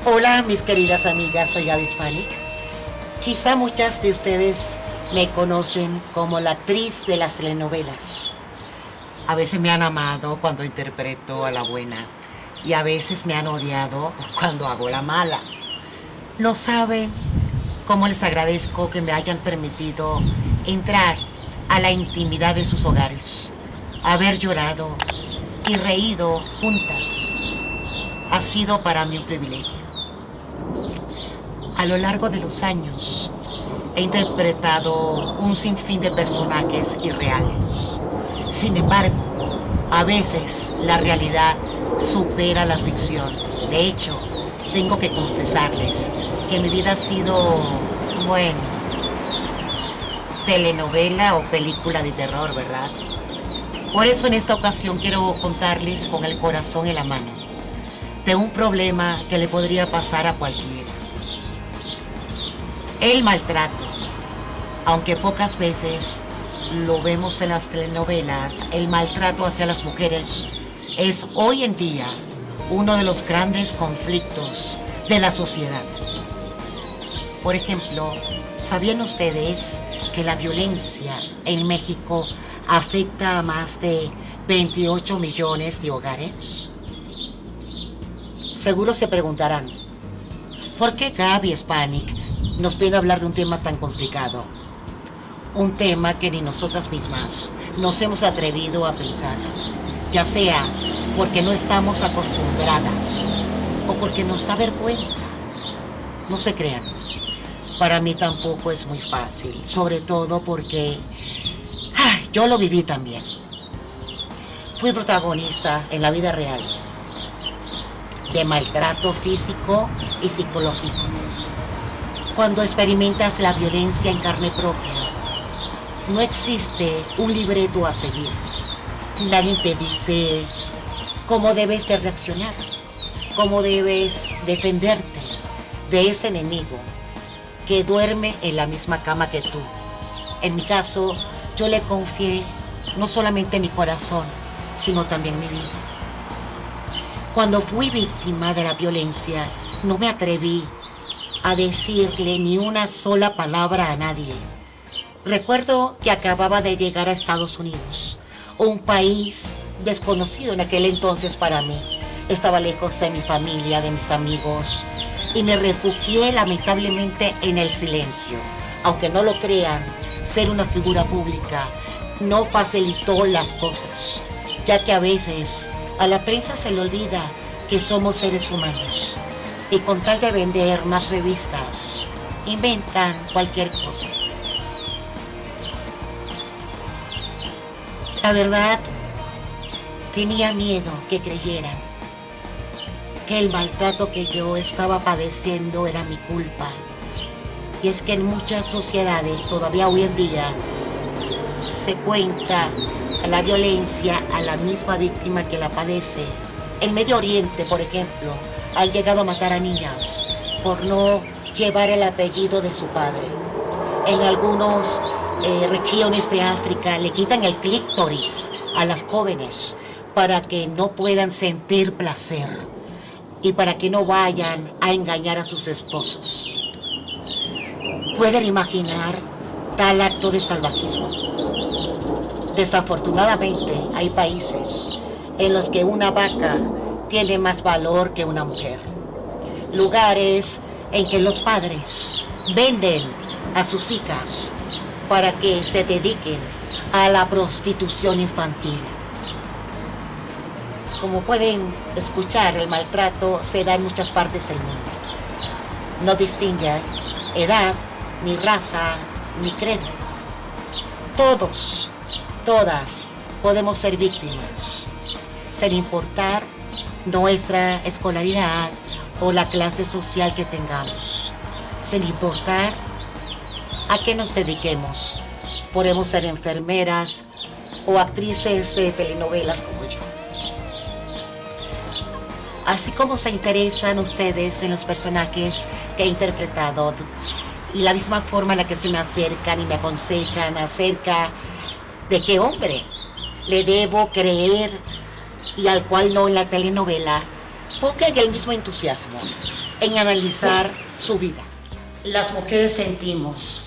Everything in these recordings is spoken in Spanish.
Hola, mis queridas amigas, soy Gaby Hispanic. Quizá muchas de ustedes me conocen como la actriz de las telenovelas. A veces me han amado cuando interpreto a la buena y a veces me han odiado cuando hago la mala. No saben cómo les agradezco que me hayan permitido entrar a la intimidad de sus hogares, haber llorado y reído juntas. Ha sido para mí un privilegio. A lo largo de los años, he interpretado un sinfín de personajes irreales. Sin embargo, a veces la realidad supera la ficción. De hecho, tengo que confesarles que mi vida ha sido, bueno, telenovela o película de terror, ¿verdad? Por eso en esta ocasión quiero contarles con el corazón en la mano de un problema que le podría pasar a cualquiera. El maltrato. Aunque pocas veces lo vemos en las telenovelas, el maltrato hacia las mujeres es hoy en día uno de los grandes conflictos de la sociedad. Por ejemplo, ¿sabían ustedes que la violencia en México afecta a más de 28 millones de hogares? Seguro se preguntarán, ¿por qué Gaby Hispanic nos viene a hablar de un tema tan complicado? Un tema que ni nosotras mismas nos hemos atrevido a pensar, ya sea porque no estamos acostumbradas o porque nos da vergüenza. No se crean, para mí tampoco es muy fácil, sobre todo porque yo lo viví también. Fui protagonista en la vida real de maltrato físico y psicológico. Cuando experimentas la violencia en carne propia, no existe un libreto a seguir. Nadie te dice cómo debes de reaccionar, cómo debes defenderte de ese enemigo que duerme en la misma cama que tú. En mi caso, yo le confié no solamente mi corazón, sino también mi vida. Cuando fui víctima de la violencia, no me atreví a decirle ni una sola palabra a nadie. Recuerdo que acababa de llegar a Estados Unidos, un país desconocido en aquel entonces para mí. Estaba lejos de mi familia, de mis amigos, y me refugié lamentablemente en el silencio. Aunque no lo crean, ser una figura pública no facilitó las cosas, ya que a veces a la prensa se le olvida que somos seres humanos y con tal de vender más revistas, inventan cualquier cosa. La verdad, tenía miedo que creyeran que el maltrato que yo estaba padeciendo era mi culpa. Y es que en muchas sociedades, todavía hoy en día, se cuenta a la violencia a la misma víctima que la padece. En Medio Oriente, por ejemplo, han llegado a matar a niñas por no llevar el apellido de su padre. En algunas regiones de África le quitan el clítoris a las jóvenes para que no puedan sentir placer y para que no vayan a engañar a sus esposos. ¿Pueden imaginar tal acto de salvajismo? Desafortunadamente, hay países en los que una vaca tiene más valor que una mujer. Lugares en que los padres venden a sus hijas para que se dediquen a la prostitución infantil. Como pueden escuchar, el maltrato se da en muchas partes del mundo. No distingue edad, ni raza, ni credo. Todos, todas podemos ser víctimas, sin importar nuestra escolaridad o la clase social que tengamos, sin importar a qué nos dediquemos. Podemos ser enfermeras o actrices de telenovelas como yo. Así como se interesan ustedes en los personajes que he interpretado y la misma forma en la que se me acercan y me aconsejan acerca de qué hombre le debo creer y al cual no en la telenovela, pongan el mismo entusiasmo en analizar su vida. Las mujeres sentimos,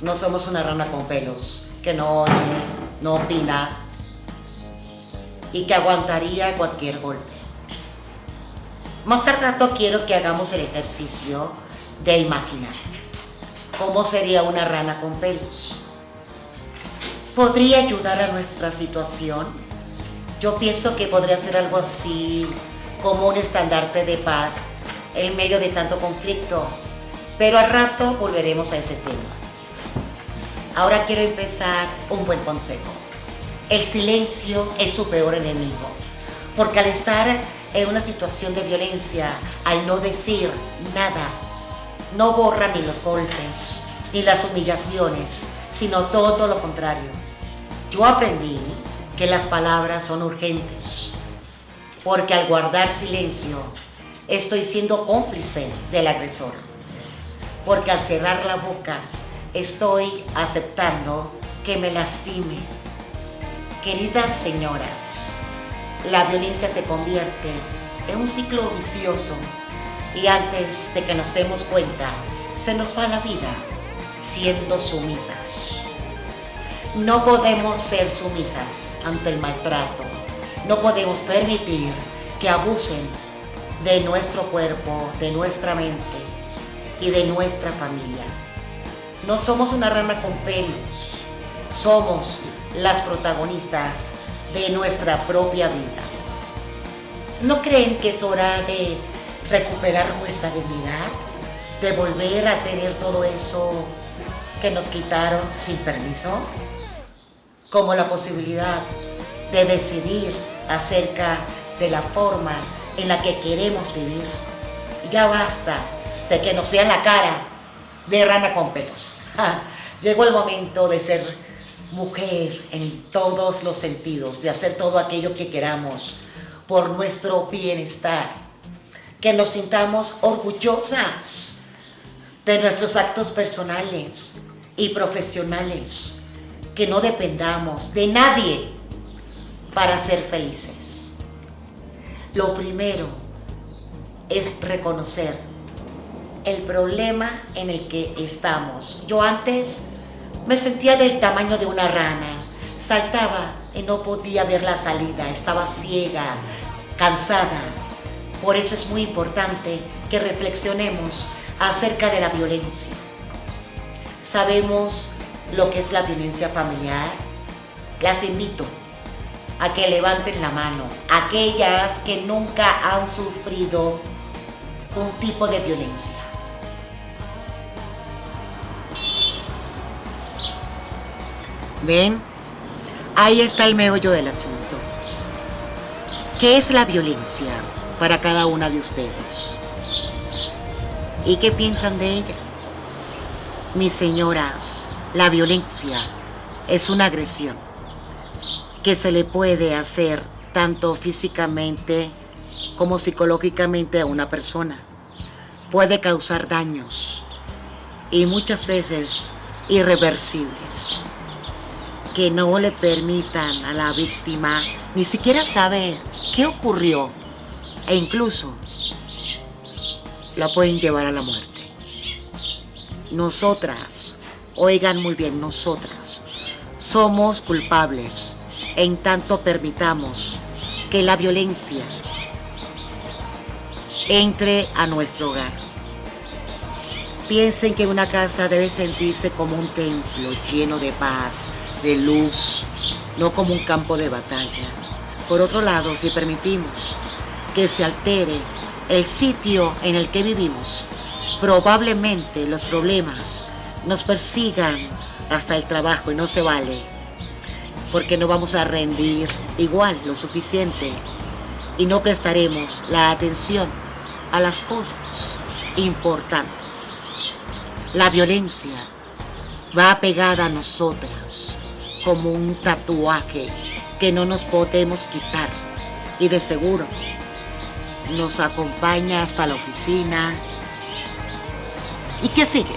no somos una rana con pelos, que no oye, no opina y que aguantaría cualquier golpe. Más al rato quiero que hagamos el ejercicio de imaginar cómo sería una rana con pelos. ¿Podría ayudar a nuestra situación? Yo pienso que podría ser algo así como un estandarte de paz en medio de tanto conflicto, pero al rato volveremos a ese tema. Ahora quiero empezar un buen consejo. El silencio es su peor enemigo, porque al estar en una situación de violencia, al no decir nada, no borra ni los golpes, ni las humillaciones, sino todo lo contrario. Yo aprendí que las palabras son urgentes, porque al guardar silencio, estoy siendo cómplice del agresor, porque al cerrar la boca, estoy aceptando que me lastime. Queridas señoras, la violencia se convierte en un ciclo vicioso y antes de que nos demos cuenta, se nos va la vida siendo sumisas. No podemos ser sumisas ante el maltrato. No podemos permitir que abusen de nuestro cuerpo, de nuestra mente y de nuestra familia. No somos una rana con pelos, somos las protagonistas de nuestra propia vida. ¿No creen que es hora de recuperar nuestra dignidad? ¿De volver a tener todo eso que nos quitaron sin permiso? Como la posibilidad de decidir acerca de la forma en la que queremos vivir. Ya basta de que nos vean la cara de rana con pelos. Llegó el momento de ser mujer en todos los sentidos, de hacer todo aquello que queramos por nuestro bienestar, que nos sintamos orgullosas de nuestros actos personales y profesionales, que no dependamos de nadie para ser felices. Lo primero es reconocer el problema en el que estamos. Yo antes me sentía del tamaño de una rana, saltaba y no podía ver la salida, estaba ciega, cansada. Por eso es muy importante que reflexionemos acerca de la violencia. ¿Sabemos lo que es la violencia familiar? Las invito a que levanten la mano aquellas que nunca han sufrido un tipo de violencia. ¿Ven? Ahí está el meollo del asunto. ¿Qué es la violencia para cada una de ustedes? ¿Y qué piensan de ella? Mis señoras, la violencia es una agresión que se le puede hacer tanto físicamente como psicológicamente a una persona. Puede causar daños y muchas veces irreversibles que no le permitan a la víctima ni siquiera saber qué ocurrió e incluso la pueden llevar a la muerte. Nosotras, oigan muy bien, nosotras somos culpables en tanto permitamos que la violencia entre a nuestro hogar. Piensen que una casa debe sentirse como un templo lleno de paz, de luz, no como un campo de batalla. Por otro lado, si permitimos que se altere el sitio en el que vivimos, probablemente los problemas nos persigan hasta el trabajo y no se vale, porque no vamos a rendir igual lo suficiente y no prestaremos la atención a las cosas importantes. La violencia va pegada a nosotras como un tatuaje que no nos podemos quitar y de seguro nos acompaña hasta la oficina. ¿Y qué sigue?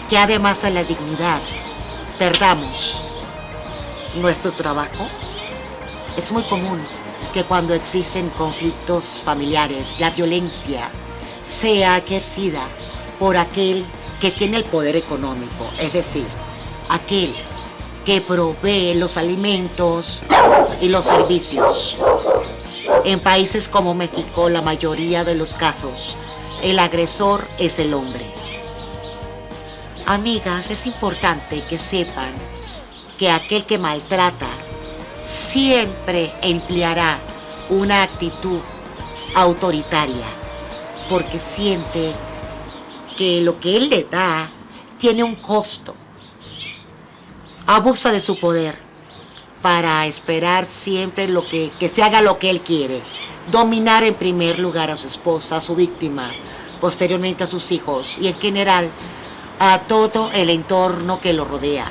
Que además de la dignidad perdamos nuestro trabajo. Es muy común que cuando existen conflictos familiares, la violencia sea ejercida por aquel que tiene el poder económico, es decir, aquel que provee los alimentos y los servicios. En países como México, la mayoría de los casos, el agresor es el hombre. Amigas, es importante que sepan que aquel que maltrata siempre empleará una actitud autoritaria, porque siente que lo que él le da tiene un costo. Abusa de su poder para esperar siempre que se haga lo que él quiere. Dominar en primer lugar a su esposa, a su víctima, posteriormente a sus hijos y en general a todo el entorno que lo rodea.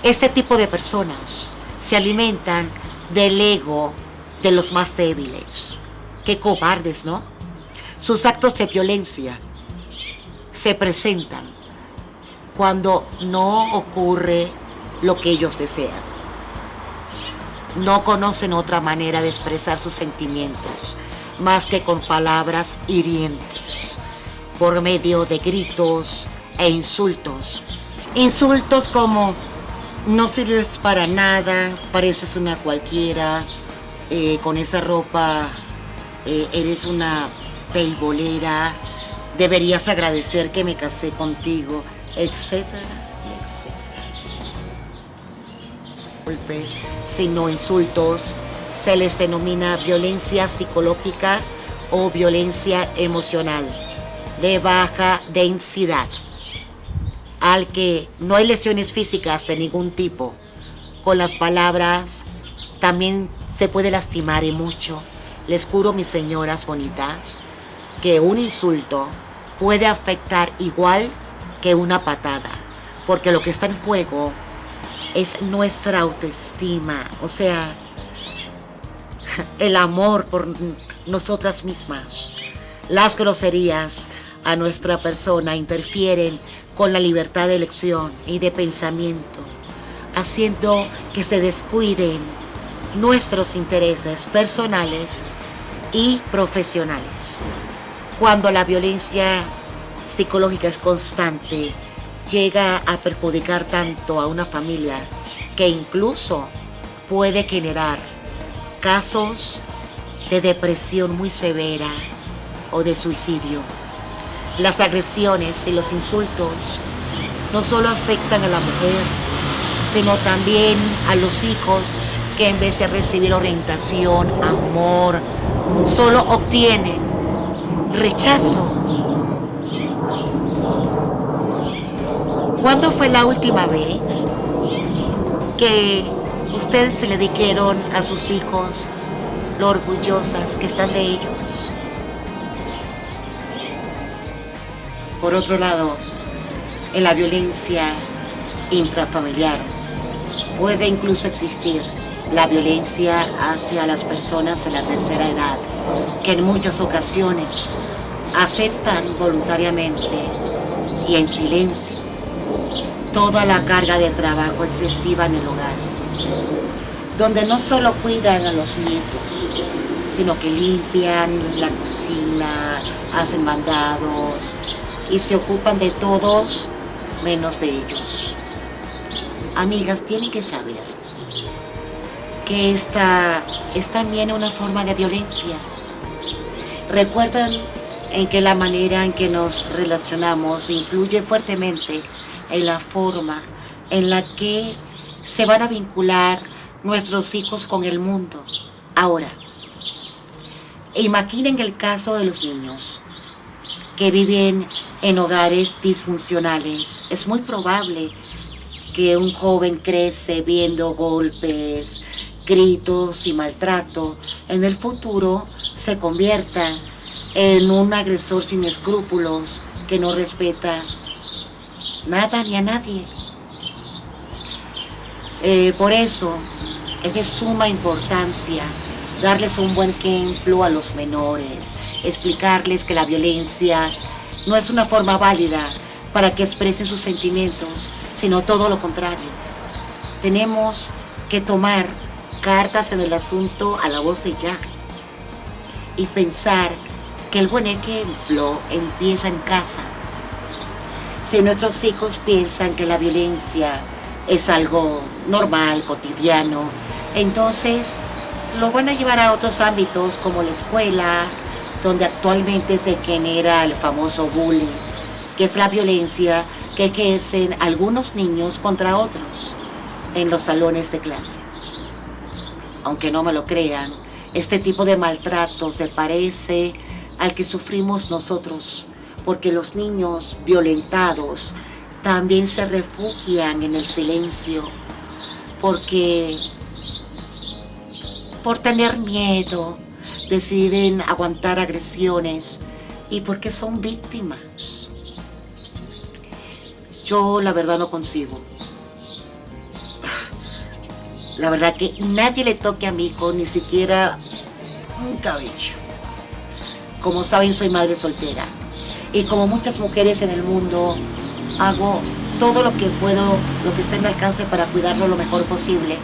Este tipo de personas se alimentan del ego de los más débiles. Qué cobardes, ¿no? Sus actos de violencia se presentan cuando no ocurre lo que ellos desean. No conocen otra manera de expresar sus sentimientos más que con palabras hirientes, por medio de gritos e insultos. Insultos como: no sirves para nada, pareces una cualquiera, con esa ropa eres una teibolera, deberías agradecer que me casé contigo, etcétera, etcétera. Golpes, sino insultos, se les denomina violencia psicológica o violencia emocional de baja densidad. Al que no hay lesiones físicas de ningún tipo, con las palabras también se puede lastimar y mucho. Les juro, mis señoras bonitas, que un insulto puede afectar igual que una patada, porque lo que está en juego es nuestra autoestima, o sea, el amor por nosotras mismas. Las groserías a nuestra persona interfieren con la libertad de elección y de pensamiento, haciendo que se descuiden nuestros intereses personales y profesionales. Cuando la violencia psicológica es constante, llega a perjudicar tanto a una familia que incluso puede generar casos de depresión muy severa o de suicidio. Las agresiones y los insultos no solo afectan a la mujer, sino también a los hijos, que en vez de recibir orientación, amor, solo obtienen rechazo. ¿Cuándo fue la última vez que ustedes se le dijeron a sus hijos lo orgullosas que están de ellos? Por otro lado, en la violencia intrafamiliar puede incluso existir la violencia hacia las personas de la tercera edad, que en muchas ocasiones aceptan voluntariamente y en silencio toda la carga de trabajo excesiva en el hogar, donde no solo cuidan a los nietos, sino que limpian la cocina, hacen mandados y se ocupan de todos menos de ellos. Amigas, tienen que saber que esta es también una forma de violencia. Recuerdan en que la manera en que nos relacionamos influye fuertemente en la forma en la que se van a vincular nuestros hijos con el mundo. Ahora, imaginen el caso de los niños que viven en hogares disfuncionales. Es muy probable que un joven crece viendo golpes, gritos y maltrato. En el futuro se convierta en un agresor sin escrúpulos que no respeta nada ni a nadie. Por eso es de suma importancia darles un buen ejemplo a los menores, explicarles que la violencia no es una forma válida para que expresen sus sentimientos, sino todo lo contrario. Tenemos que tomar cartas en el asunto a la voz de ya y pensar que el buen ejemplo empieza en casa. Si nuestros hijos piensan que la violencia es algo normal, cotidiano, entonces lo van a llevar a otros ámbitos como la escuela, donde actualmente se genera el famoso bullying, que es la violencia que ejercen algunos niños contra otros en los salones de clase. Aunque no me lo crean, este tipo de maltrato se parece al que sufrimos nosotros, porque los niños violentados también se refugian en el silencio, porque por tener miedo deciden aguantar agresiones y porque son víctimas. Yo la verdad no concibo. La verdad que nadie le toque a mi hijo ni siquiera un cabello. Como saben, soy madre soltera y como muchas mujeres en el mundo hago todo lo que puedo, lo que está en mi alcance para cuidarlo lo mejor posible.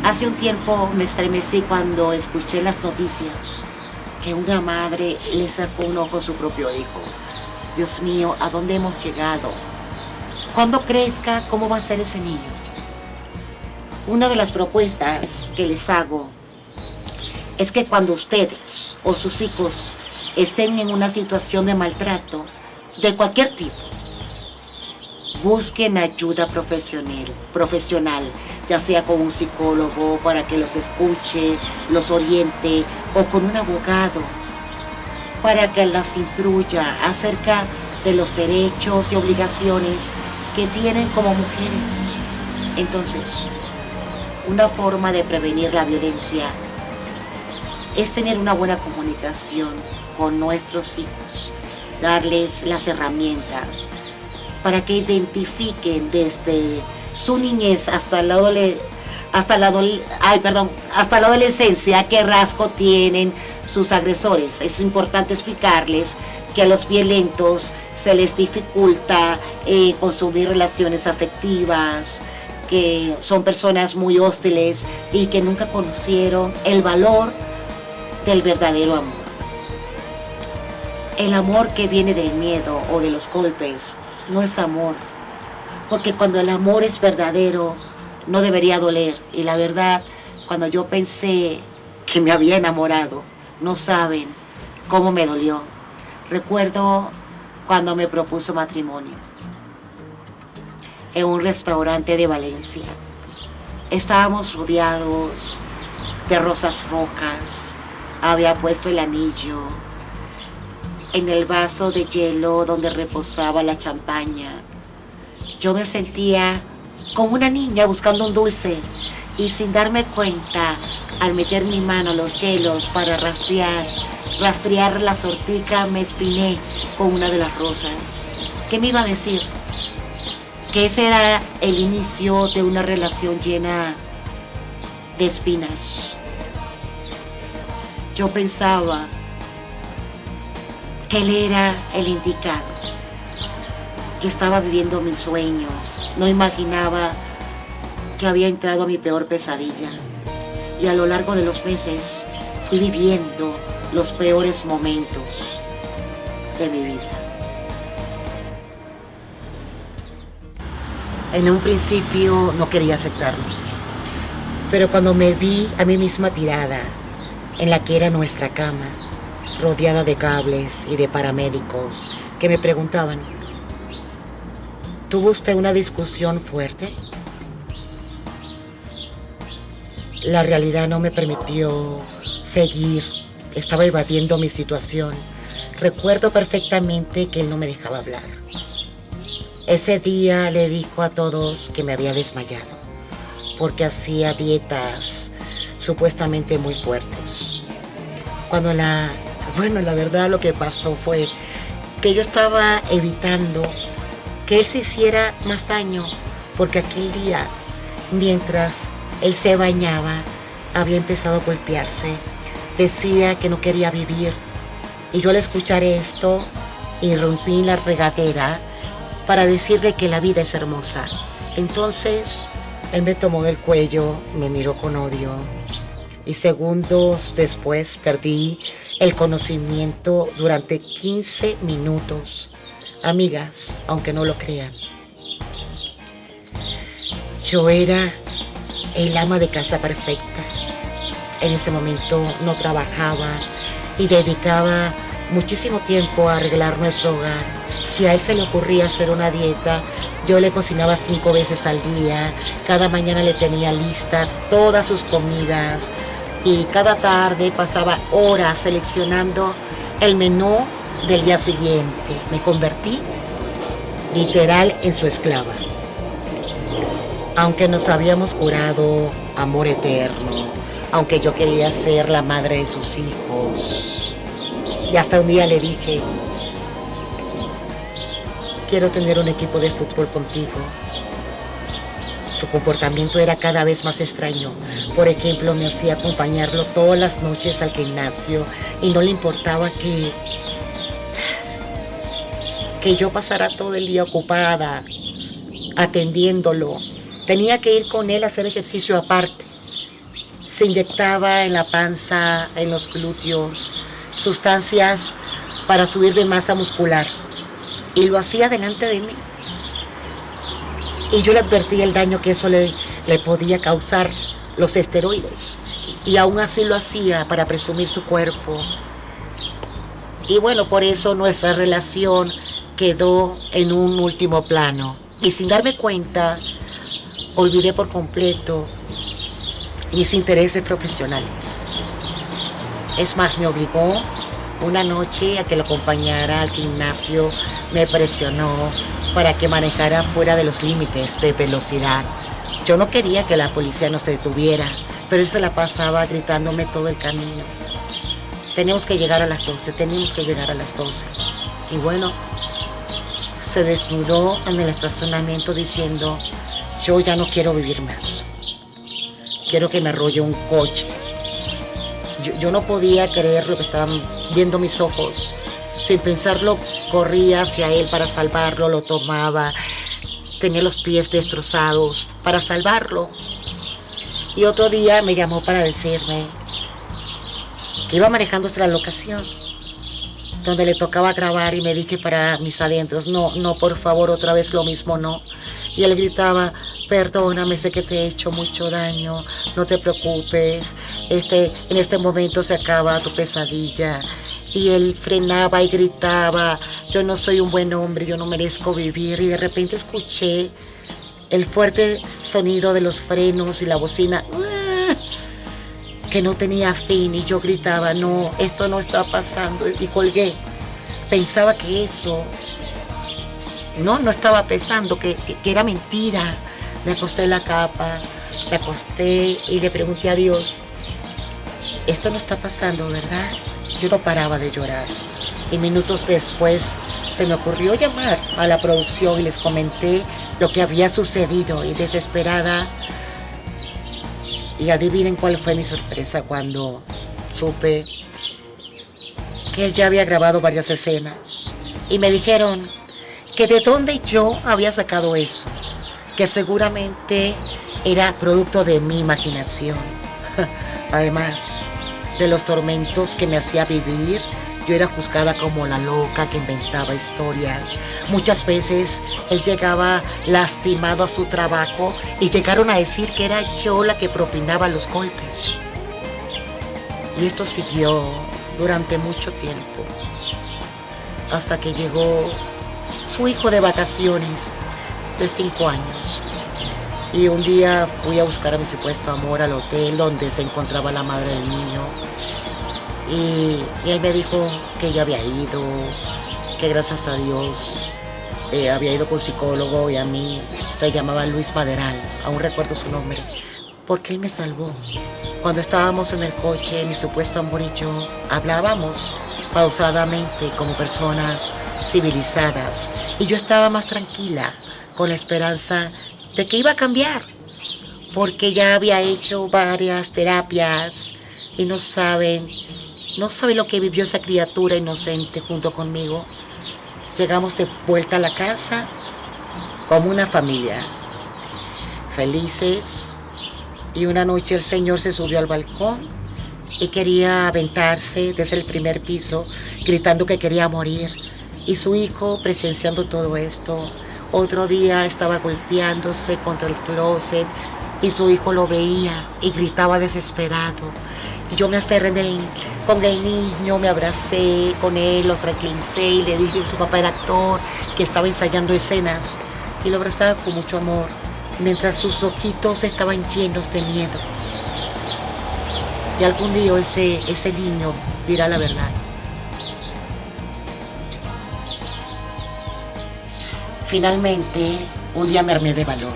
Hace un tiempo me estremecí cuando escuché las noticias que una madre le sacó un ojo a su propio hijo. Dios mío, ¿a dónde hemos llegado? Cuando crezca, ¿cómo va a ser ese niño? Una de las propuestas que les hago es que cuando ustedes o sus hijos estén en una situación de maltrato de cualquier tipo, busquen ayuda profesional, ya sea con un psicólogo para que los escuche, los oriente, o con un abogado para que las instruya acerca de los derechos y obligaciones que tienen como mujeres. Entonces, una forma de prevenir la violencia es tener una buena comunicación con nuestros hijos, darles las herramientas para que identifiquen desde su niñez hasta la adolescencia qué rasgo tienen sus agresores. Es importante explicarles que a los violentos se les dificulta consumir relaciones afectivas, que son personas muy hostiles y que nunca conocieron el valor del verdadero amor. El amor que viene del miedo o de los golpes no es amor, porque cuando el amor es verdadero no debería doler. Y la verdad, cuando yo pensé que me había enamorado, no saben cómo me dolió. Recuerdo cuando me propuso matrimonio en un restaurante de Valencia. Estábamos rodeados de rosas rojas. Había puesto el anillo en el vaso de hielo donde reposaba la champaña. Yo me sentía como una niña buscando un dulce y sin darme cuenta, al meter mi mano a los hielos para rastrear la sortija, me espiné con una de las rosas. ¿Qué me iba a decir? Que ese era el inicio de una relación llena de espinas. Yo pensaba que él era el indicado, que estaba viviendo mi sueño. No imaginaba que había entrado a mi peor pesadilla. Y a lo largo de los meses fui viviendo los peores momentos de mi vida. En un principio no quería aceptarlo, pero cuando me vi a mí misma tirada en la que era nuestra cama, rodeada de cables y de paramédicos que me preguntaban, ¿tuvo usted una discusión fuerte? La realidad no me permitió seguir, estaba evadiendo mi situación. Recuerdo perfectamente que él no me dejaba hablar. Ese día le dijo a todos que me había desmayado porque hacía dietas supuestamente muy fuertes. Cuando la verdad lo que pasó fue que yo estaba evitando que él se hiciera más daño, porque aquel día, mientras él se bañaba, había empezado a golpearse. Decía que no quería vivir. Y yo al escuchar esto, irrumpí en la regadera para decirle que la vida es hermosa. Entonces, él me tomó del cuello, me miró con odio y segundos después perdí el conocimiento durante 15 minutos. Amigas, aunque no lo crean, yo era el ama de casa perfecta. En ese momento no trabajaba y dedicaba muchísimo tiempo a arreglar nuestro hogar. Si a él se le ocurría hacer una dieta, yo le cocinaba 5 veces al día. Cada mañana le tenía lista todas sus comidas y cada tarde pasaba horas seleccionando el menú del día siguiente. Me convertí literal en su esclava. Aunque nos habíamos jurado amor eterno, aunque yo quería ser la madre de sus hijos, y hasta un día le dije, quiero tener un equipo de fútbol contigo. Su comportamiento era cada vez más extraño. Por ejemplo, me hacía acompañarlo todas las noches al gimnasio y no le importaba que yo pasara todo el día ocupada atendiéndolo. Tenía que ir con él a hacer ejercicio aparte. Se inyectaba en la panza, en los glúteos, sustancias para subir de masa muscular. Y lo hacía delante de mí. Y yo le advertí el daño que eso le podía causar, los esteroides. Y aún así lo hacía para presumir su cuerpo. Y bueno, por eso nuestra relación quedó en un último plano. Y sin darme cuenta, olvidé por completo mis intereses profesionales. Es más, me obligó una noche a que lo acompañara al gimnasio, me presionó para que manejara fuera de los límites de velocidad. Yo no quería que la policía nos detuviera, pero él se la pasaba gritándome todo el camino. Tenemos que llegar a las 12, tenemos que llegar a las 12. Y bueno, se desnudó en el estacionamiento diciendo, yo ya no quiero vivir más. Quiero que me arrolle un coche. Yo no podía creer lo que estaban viendo mis ojos. Sin pensarlo, corría hacia él para salvarlo, lo tomaba. Tenía los pies destrozados para salvarlo. Y otro día me llamó para decirme que iba manejando hasta la locación donde le tocaba grabar y me dije para mis adentros, no, por favor, otra vez lo mismo, no. Y él gritaba, perdóname, sé que te he hecho mucho daño, no te preocupes, en este momento se acaba tu pesadilla. Y él frenaba y gritaba, yo no soy un buen hombre, yo no merezco vivir. Y de repente escuché el fuerte sonido de los frenos y la bocina, que no tenía fin, y yo gritaba, no, esto no está pasando, y colgué. Pensaba que eso no estaba pesando, que era mentira. Me acosté en la cama, me acosté y le pregunté a Dios, esto no está pasando, ¿verdad? Yo no paraba de llorar. Y minutos después se me ocurrió llamar a la producción y les comenté lo que había sucedido, y desesperada. Y adivinen cuál fue mi sorpresa cuando supe que él ya había grabado varias escenas. Y me dijeron que de dónde yo había sacado eso, que seguramente era producto de mi imaginación. Además de los tormentos que me hacía vivir, yo era juzgada como la loca que inventaba historias. Muchas veces él llegaba lastimado a su trabajo y llegaron a decir que era yo la que propinaba los golpes. Y esto siguió durante mucho tiempo, hasta que llegó su hijo de vacaciones de 5 años. Y un día fui a buscar a mi supuesto amor al hotel donde se encontraba la madre del niño. Y él me dijo que ya había ido, que gracias a Dios había ido con psicólogo, y a mí se llamaba Luis Maderal, aún recuerdo su nombre, porque él me salvó. Cuando estábamos en el coche, mi supuesto amor y yo hablábamos pausadamente como personas civilizadas, y yo estaba más tranquila, con la esperanza de que iba a cambiar, porque ya había hecho varias terapias y no saben lo que vivió esa criatura inocente junto conmigo. Llegamos de vuelta a la casa como una familia, felices, Y una noche el señor se subió al balcón y quería aventarse desde el primer piso, gritando que quería morir. Y su hijo, presenciando todo esto, otro día estaba golpeándose contra el closet y su hijo lo veía y gritaba desesperado. Y yo me aferré con el niño, me abracé con él, lo tranquilicé y le dije que su papá era actor, que estaba ensayando escenas. Y lo abrazaba con mucho amor, mientras sus ojitos estaban llenos de miedo. Y algún día ese niño dirá la verdad. Finalmente, un día me armé de valor.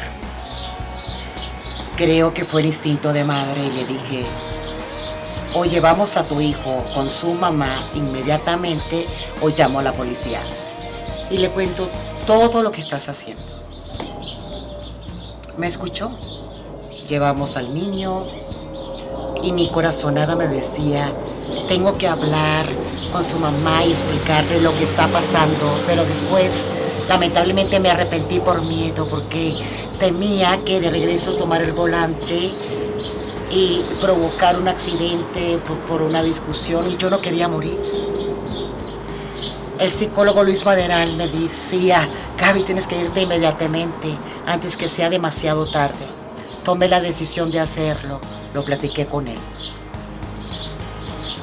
Creo que fue el instinto de madre y le dije: o llevamos a tu hijo con su mamá inmediatamente o llamo a la policía. Y le cuento todo lo que estás haciendo. ¿Me escuchó? Llevamos al niño y mi corazonada me decía: tengo que hablar con su mamá y explicarle lo que está pasando, pero después lamentablemente me arrepentí por miedo, porque temía que de regreso tomara el volante y provocar un accidente por una discusión, y yo no quería morir. El psicólogo Luis Maderal me decía: Gaby, tienes que irte inmediatamente antes que sea demasiado tarde. Tomé la decisión de hacerlo, lo platiqué con él.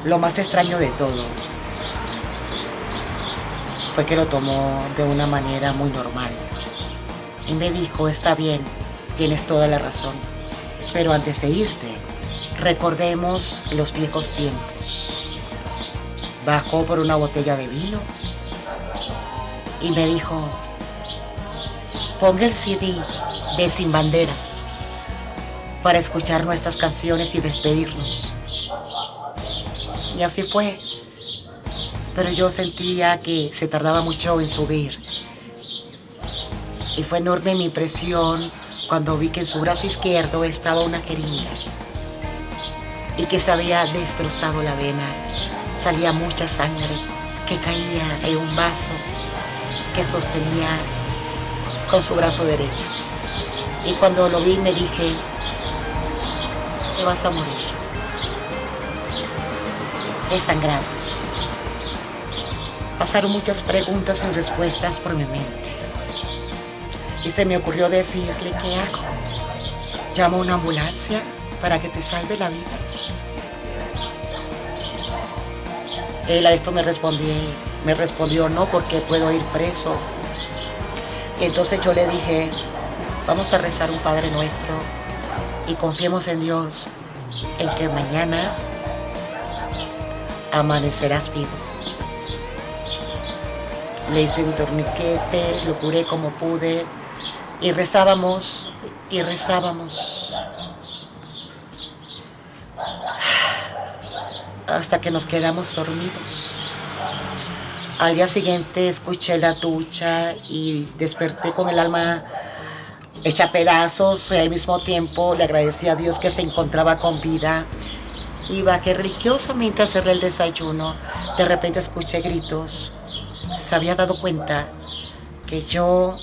Lo más extraño de todo fue que lo tomó de una manera muy normal. Y me dijo: está bien, tienes toda la razón, pero antes de irte, recordemos los viejos tiempos. Bajó por una botella de vino y me dijo: ponga el CD de Sin Bandera para escuchar nuestras canciones y despedirnos. Y así fue. Pero yo sentía que se tardaba mucho en subir. Y fue enorme mi impresión cuando vi que en su brazo izquierdo estaba una jeringa y que se había destrozado la vena. Salía mucha sangre que caía en un vaso que sostenía con su brazo derecho. Y cuando lo vi me dije: te vas a morir. Desangrado. Pasaron muchas preguntas sin respuestas por mi mente. Y se me ocurrió decirle: ¿qué hago? ¿Llamo a una ambulancia para que te salve la vida? Él a esto me respondió: no, porque puedo ir preso. Y entonces yo le dije: vamos a rezar un Padre Nuestro y confiemos en Dios, en que mañana amanecerás vivo. Le hice un torniquete, lo curé como pude y rezábamos y rezábamos hasta que nos quedamos dormidos. Al día siguiente escuché la ducha y desperté con el alma hecha pedazos, y al mismo tiempo le agradecí a Dios que se encontraba con vida. Y bajé religiosamente a hacerle el desayuno. De repente escuché gritos. Se había dado cuenta que yo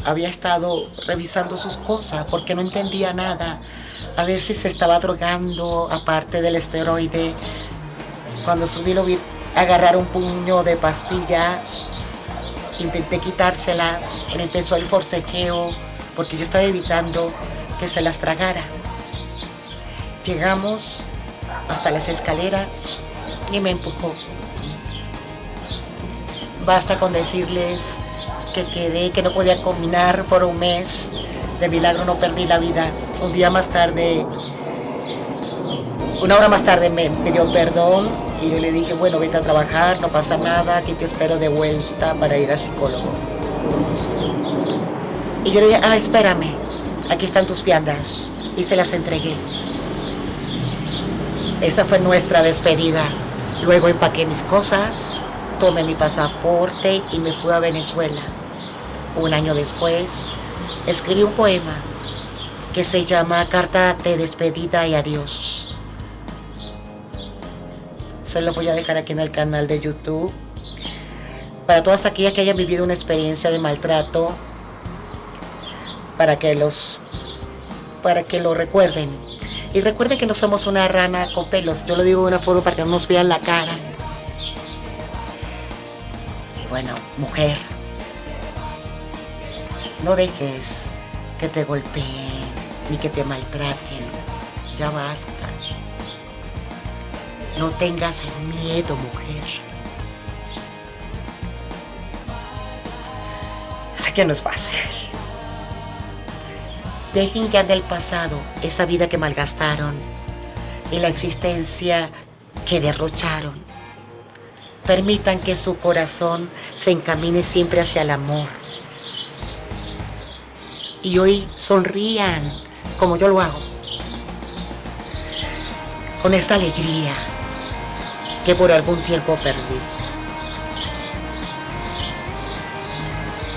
había estado revisando sus cosas porque no entendía nada, a ver si se estaba drogando aparte del esteroide. Cuando subí lo vi agarrar un puño de pastillas, intenté quitárselas, él empezó el forcejeo porque yo estaba evitando que se las tragara. Llegamos hasta las escaleras y me empujó. Basta con decirles que no podía caminar por un mes. De milagro no perdí la vida. Una hora más tarde me pidió perdón y yo le dije: bueno, vete a trabajar, no pasa nada, aquí te espero de vuelta para ir al psicólogo. Y yo le dije: espérame, aquí están tus viandas. Y se las entregué. Esa fue nuestra despedida. Luego empaqué mis cosas, tomé mi pasaporte y me fui a Venezuela. Un año después, escribí un poema que se llama Carta de despedida y adiós. Se lo voy a dejar aquí en el canal de YouTube. Para todas aquellas que hayan vivido una experiencia de maltrato, para que lo recuerden. Y recuerden que no somos una rana con pelos. Yo lo digo de una forma para que no nos vean la cara. Y bueno, mujer, no dejes que te golpeen ni que te maltraten. Ya basta. No tengas miedo, mujer. Sé que no es fácil. Dejen ya del pasado esa vida que malgastaron y la existencia que derrocharon. Permitan que su corazón se encamine siempre hacia el amor. Y hoy sonrían como yo lo hago. Con esta alegría que por algún tiempo perdí.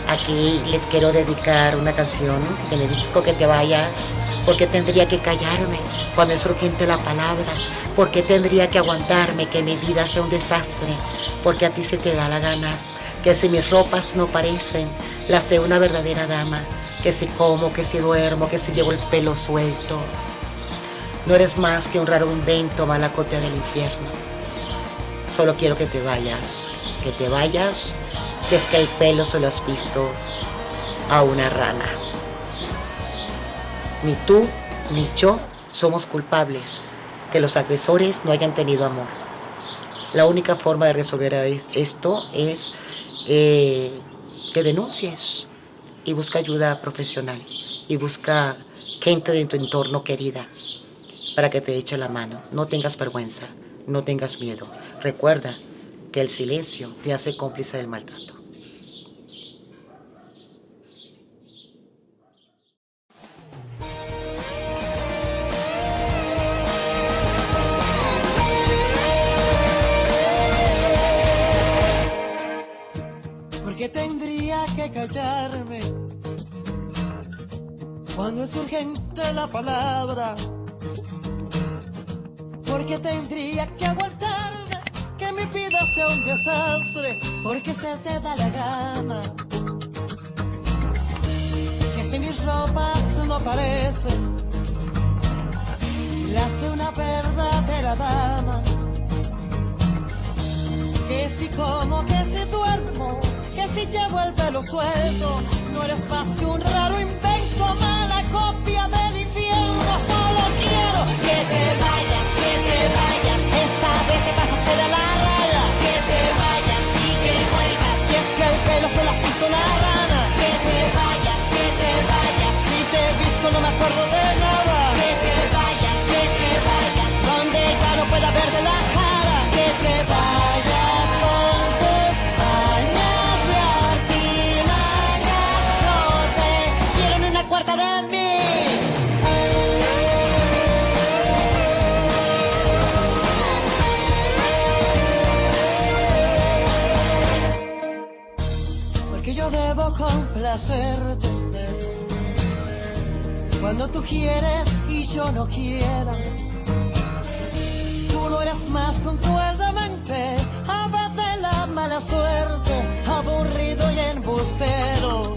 Aquí les quiero dedicar una canción de mi disco Que te vayas, porque tendría que callarme cuando es urgente la palabra, porque tendría que aguantarme que mi vida sea un desastre, porque a ti se te da la gana, que si mis ropas no parecen las de una verdadera dama, que si como, que si duermo, que si llevo el pelo suelto. No eres más que un raro invento, mala copia del infierno. Solo quiero que te vayas si es que el pelo se lo has visto a una rana. Ni tú ni yo somos culpables que los agresores no hayan tenido amor. La única forma de resolver esto es que denuncies y busca ayuda profesional y busca gente de tu entorno querida para que te eche la mano. No tengas vergüenza, no tengas miedo. Recuerda que el silencio te hace cómplice del maltrato. Porque tendría que callarme cuando es urgente la palabra. Porque tendría que aguantarme que mi vida sea un desastre, porque se te da la gana. Que si mis ropas no parecen las de una verdadera dama, que si como, que si duermo, que si llevo el pelo suelto, no eres más que un raro invento, mala copia del infierno. Solo quiero que te vayas, esta vez te pasaste de la raya. Que te vayas y que vuelvas, si es que el pelo se lo has visto una rana. Que te vayas, si te he visto no me acuerdo de nada. Que te vayas, donde ya no pueda ver de la cara. Que te vayas con tus años y artimañas. No te quiero ni una cuarta de mí. Porque yo debo complacerte cuando tú quieres y yo no quiera. Tú no eres más que un cruel demente, ave de la mala suerte, aburrido y embustero.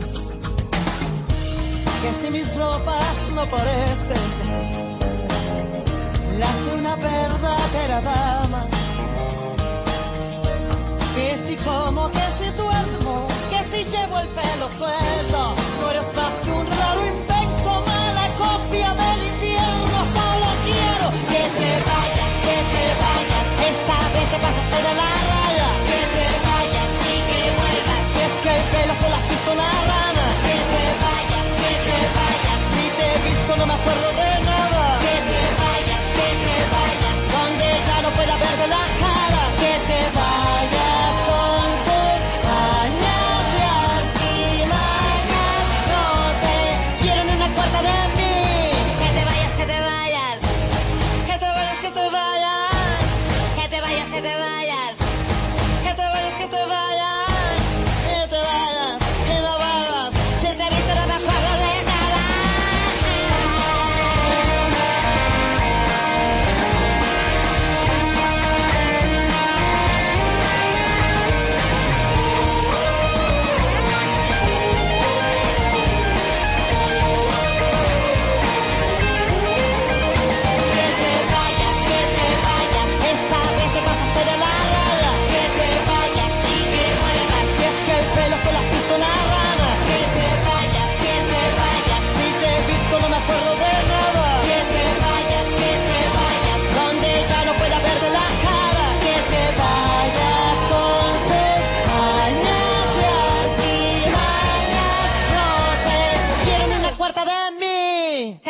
Que si mis ropas no parecen las de una verdadera dama, que si como, que si duermo, que si llevo el pelo suelto, no eres más que un raro invento, mala copia del infierno. Solo quiero que te vayas, esta vez te pasaste de la raya. Que te vayas y que vuelvas, si es que el pelo se lo has visto una rana. Que te vayas, si te he visto no me acuerdo de nada. Que te vayas, donde ya no pueda ver de la cara. Que te vayas con tus años y artimañas.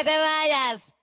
que te vayas.